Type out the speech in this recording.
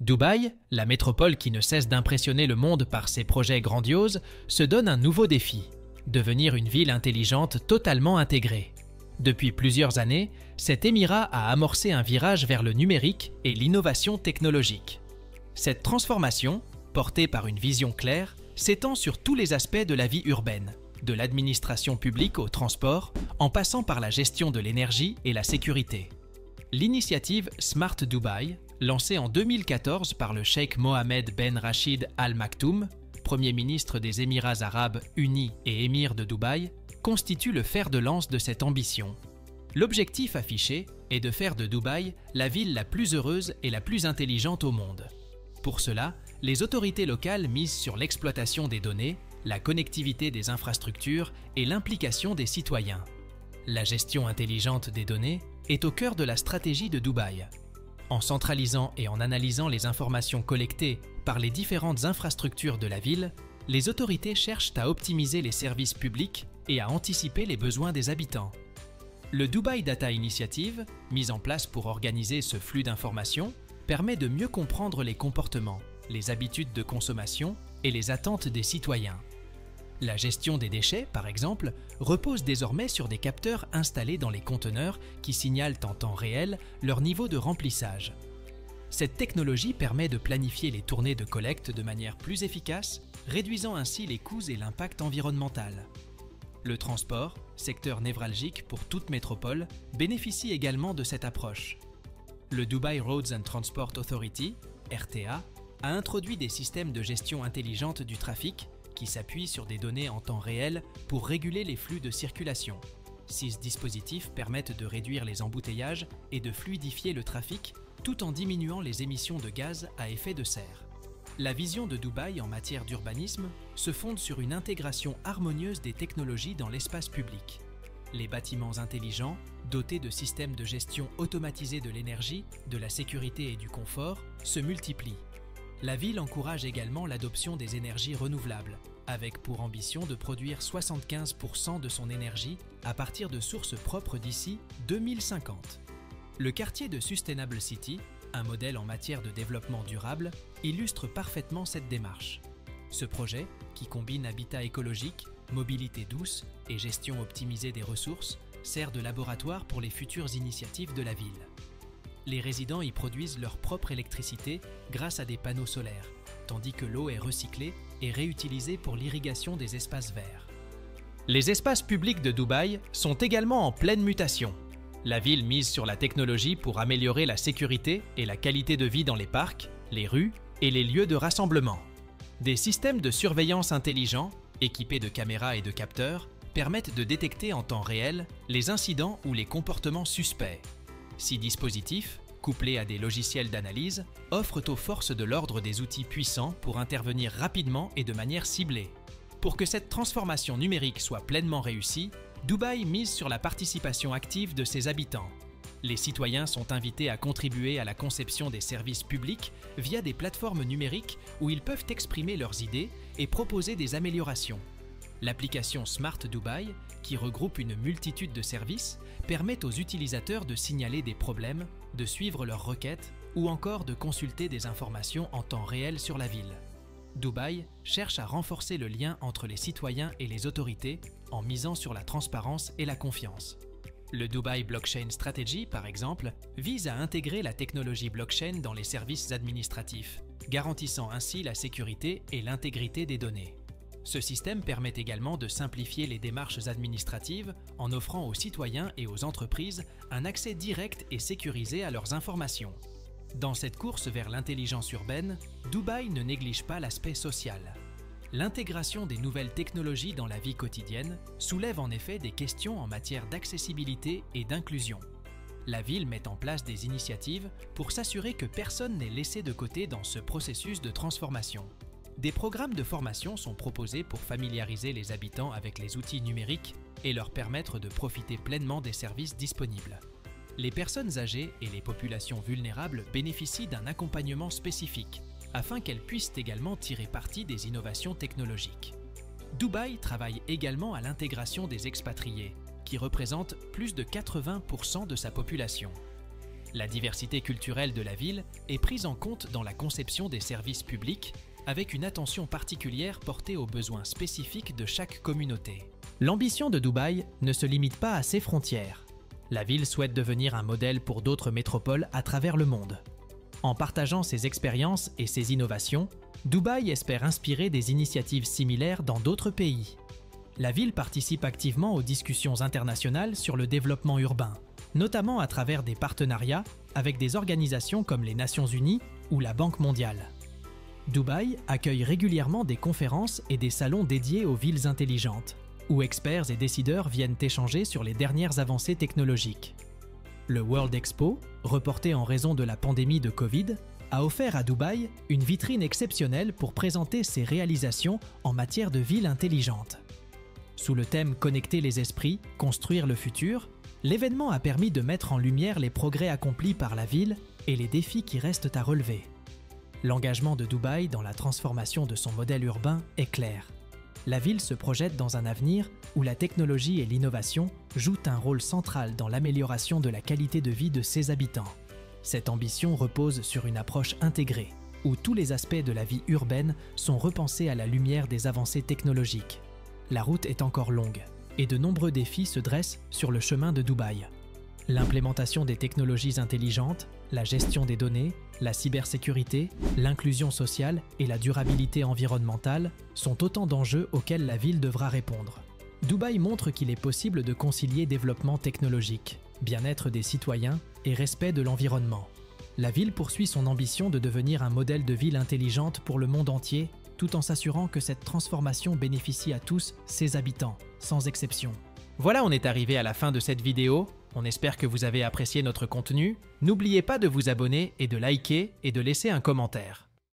Dubaï, la métropole qui ne cesse d'impressionner le monde par ses projets grandioses, se donne un nouveau défi: devenir une ville intelligente totalement intégrée. Depuis plusieurs années, cet émirat a amorcé un virage vers le numérique et l'innovation technologique. Cette transformation, portée par une vision claire, s'étend sur tous les aspects de la vie urbaine, de l'administration publique au transport, en passant par la gestion de l'énergie et la sécurité. L'initiative Smart Dubai, lancée en 2014 par le cheikh Mohammed Ben Rachid Al Maktoum, Premier ministre des Émirats arabes unis et émir de Dubaï, constitue le fer de lance de cette ambition. L'objectif affiché est de faire de Dubaï la ville la plus heureuse et la plus intelligente au monde. Pour cela, les autorités locales misent sur l'exploitation des données, la connectivité des infrastructures et l'implication des citoyens. La gestion intelligente des données est au cœur de la stratégie de Dubaï. En centralisant et en analysant les informations collectées par les différentes infrastructures de la ville, les autorités cherchent à optimiser les services publics et à anticiper les besoins des habitants. Le Dubai Data Initiative, mise en place pour organiser ce flux d'informations, permet de mieux comprendre les comportements, les habitudes de consommation et les attentes des citoyens. La gestion des déchets, par exemple, repose désormais sur des capteurs installés dans les conteneurs qui signalent en temps réel leur niveau de remplissage. Cette technologie permet de planifier les tournées de collecte de manière plus efficace, réduisant ainsi les coûts et l'impact environnemental. Le transport, secteur névralgique pour toute métropole, bénéficie également de cette approche. Le Dubai Roads and Transport Authority, RTA, a introduit des systèmes de gestion intelligente du trafic qui s'appuient sur des données en temps réel pour réguler les flux de circulation. 6 dispositifs permettent de réduire les embouteillages et de fluidifier le trafic tout en diminuant les émissions de gaz à effet de serre. La vision de Dubaï en matière d'urbanisme se fonde sur une intégration harmonieuse des technologies dans l'espace public. Les bâtiments intelligents, dotés de systèmes de gestion automatisés de l'énergie, de la sécurité et du confort, se multiplient. La ville encourage également l'adoption des énergies renouvelables, avec pour ambition de produire 75% de son énergie à partir de sources propres d'ici 2050. Le quartier de Sustainable City, un modèle en matière de développement durable, illustre parfaitement cette démarche. Ce projet, qui combine habitat écologique, mobilité douce et gestion optimisée des ressources, sert de laboratoire pour les futures initiatives de la ville. Les résidents y produisent leur propre électricité grâce à des panneaux solaires, tandis que l'eau est recyclée et réutilisée pour l'irrigation des espaces verts. Les espaces publics de Dubaï sont également en pleine mutation. La ville mise sur la technologie pour améliorer la sécurité et la qualité de vie dans les parcs, les rues et les lieux de rassemblement. Des systèmes de surveillance intelligents, équipés de caméras et de capteurs, permettent de détecter en temps réel les incidents ou les comportements suspects. Ces dispositifs, couplés à des logiciels d'analyse, offrent aux forces de l'ordre des outils puissants pour intervenir rapidement et de manière ciblée. Pour que cette transformation numérique soit pleinement réussie, Dubaï mise sur la participation active de ses habitants. Les citoyens sont invités à contribuer à la conception des services publics via des plateformes numériques où ils peuvent exprimer leurs idées et proposer des améliorations. L'application Smart Dubai, qui regroupe une multitude de services, permet aux utilisateurs de signaler des problèmes, de suivre leurs requêtes ou encore de consulter des informations en temps réel sur la ville. Dubaï cherche à renforcer le lien entre les citoyens et les autorités en misant sur la transparence et la confiance. Le Dubai Blockchain Strategy, par exemple, vise à intégrer la technologie blockchain dans les services administratifs, garantissant ainsi la sécurité et l'intégrité des données. Ce système permet également de simplifier les démarches administratives en offrant aux citoyens et aux entreprises un accès direct et sécurisé à leurs informations. Dans cette course vers l'intelligence urbaine, Dubaï ne néglige pas l'aspect social. L'intégration des nouvelles technologies dans la vie quotidienne soulève en effet des questions en matière d'accessibilité et d'inclusion. La ville met en place des initiatives pour s'assurer que personne n'est laissé de côté dans ce processus de transformation. Des programmes de formation sont proposés pour familiariser les habitants avec les outils numériques et leur permettre de profiter pleinement des services disponibles. Les personnes âgées et les populations vulnérables bénéficient d'un accompagnement spécifique, afin qu'elles puissent également tirer parti des innovations technologiques. Dubaï travaille également à l'intégration des expatriés, qui représentent plus de 80% de sa population. La diversité culturelle de la ville est prise en compte dans la conception des services publics, avec une attention particulière portée aux besoins spécifiques de chaque communauté. L'ambition de Dubaï ne se limite pas à ses frontières. La ville souhaite devenir un modèle pour d'autres métropoles à travers le monde. En partageant ses expériences et ses innovations, Dubaï espère inspirer des initiatives similaires dans d'autres pays. La ville participe activement aux discussions internationales sur le développement urbain, notamment à travers des partenariats avec des organisations comme les Nations Unies ou la Banque mondiale. Dubaï accueille régulièrement des conférences et des salons dédiés aux villes intelligentes, où experts et décideurs viennent échanger sur les dernières avancées technologiques. Le World Expo, reporté en raison de la pandémie de Covid, a offert à Dubaï une vitrine exceptionnelle pour présenter ses réalisations en matière de ville intelligente. Sous le thème « Connecter les esprits, construire le futur », l'événement a permis de mettre en lumière les progrès accomplis par la ville et les défis qui restent à relever. L'engagement de Dubaï dans la transformation de son modèle urbain est clair. La ville se projette dans un avenir où la technologie et l'innovation jouent un rôle central dans l'amélioration de la qualité de vie de ses habitants. Cette ambition repose sur une approche intégrée, où tous les aspects de la vie urbaine sont repensés à la lumière des avancées technologiques. La route est encore longue, et de nombreux défis se dressent sur le chemin de Dubaï. L'implémentation des technologies intelligentes, la gestion des données, la cybersécurité, l'inclusion sociale et la durabilité environnementale sont autant d'enjeux auxquels la ville devra répondre. Dubaï montre qu'il est possible de concilier développement technologique, bien-être des citoyens et respect de l'environnement. La ville poursuit son ambition de devenir un modèle de ville intelligente pour le monde entier, tout en s'assurant que cette transformation bénéficie à tous ses habitants, sans exception. Voilà, on est arrivé à la fin de cette vidéo. On espère que vous avez apprécié notre contenu. N'oubliez pas de vous abonner et de liker et de laisser un commentaire.